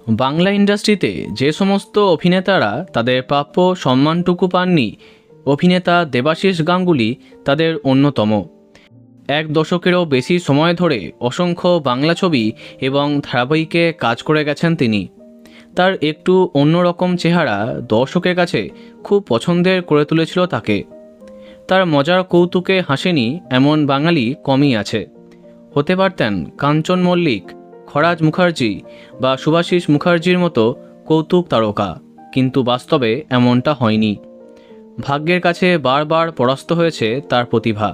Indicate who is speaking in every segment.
Speaker 1: বাংলা ইন্ডাস্ট্রিতে যে সমস্ত অভিনেতারা তাদের প্রাপ্য সম্মানটুকু পাননি, অভিনেতা দেবাশিস গাঙ্গুলি তাদের অন্যতম। এক দশকেরও বেশি সময় ধরে অসংখ্য বাংলা ছবি এবং ধারাবাহিকে কাজ করে গেছেন তিনি। তার একটু অন্যরকম চেহারা দর্শকের কাছে খুব পছন্দের করে তুলেছিল তাকে। তার মজার কৌতুকে হাসেনি এমন বাঙালি কমই আছে। হতে পারতেন কাঞ্চন মল্লিক, খরাজ মুখার্জি বা শুভাশিস মুখার্জির মতো কৌতুক তারকা, কিন্তু বাস্তবে এমনটা হয়নি। ভাগ্যের কাছে বারবার পরাস্ত হয়েছে তার প্রতিভা।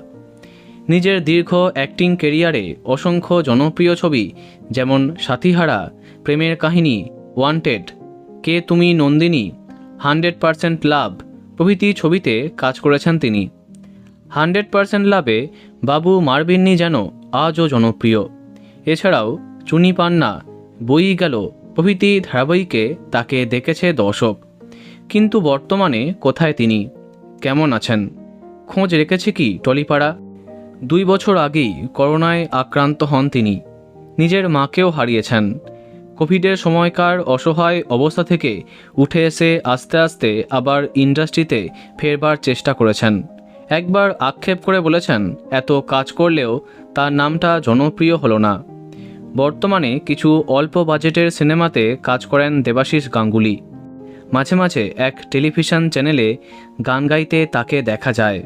Speaker 1: নিজের দীর্ঘ অ্যাক্টিং কেরিয়ারে অসংখ্য জনপ্রিয় ছবি যেমন সাথীহারা, প্রেমের কাহিনী, ওয়ান্টেড, কে তুমি নন্দিনী, 100% লাভ প্রভৃতি ছবিতে কাজ করেছেন তিনি। 100% লাভে বাবু মারবিন্নি যেন আজও জনপ্রিয়। এছাড়াও চুনি পান্না, বই গেল প্রভৃতি ধারাবাহিকে তাকে দেখেছে দর্শক। কিন্তু বর্তমানে কোথায় তিনি, কেমন আছেন, খোঁজ রেখেছে কি টলিপাড়া? 2 বছর আগেই করোনায় আক্রান্ত হন তিনি। নিজের মাকেও হারিয়েছেন। কোভিডের সময়কার অসহায় অবস্থা থেকে উঠে এসে আস্তে আস্তে আবার ইন্ডাস্ট্রিতে ফেরবার চেষ্টা করেছেন। একবার আক্ষেপ করে বলেছেন, এত কাজ করলেও তার নামটা জনপ্রিয় হলো না। বর্তমানে কিছু অল্প বাজেটের সিনেমাতে কাজ করেন দেবাশিস গাঙ্গুলি। মাঝে মাঝে এক টেলিভিশন চ্যানেলে গান গাইতে তাকে দেখা যায়।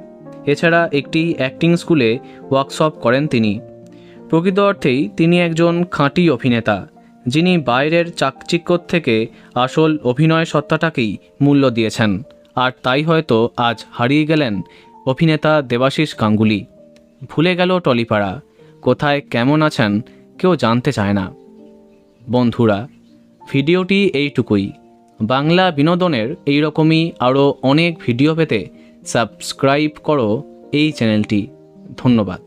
Speaker 1: এছাড়া একটি অ্যাক্টিং স্কুলে ওয়ার্কশপ করেন তিনি। প্রকৃত অর্থেই তিনি একজন খাঁটি অভিনেতা, যিনি বাইরের চাকচিক্য থেকে আসল অভিনয় সত্তাটাকেই মূল্য দিয়েছেন। আর তাই হয়তো আজ হারিয়ে গেলেন অভিনেতা দেবাশিস গাঙ্গুলি। ভুলে গেল টলিপাড়া, কোথায় কেমন আছেন কেউ জানতে চায় না। বন্ধুরা, ভিডিওটি এইটুকুই। বাংলা বিনোদনের এইরকমই আরও অনেক ভিডিও পেতে সাবস্ক্রাইব করো এই চ্যানেলটি। ধন্যবাদ।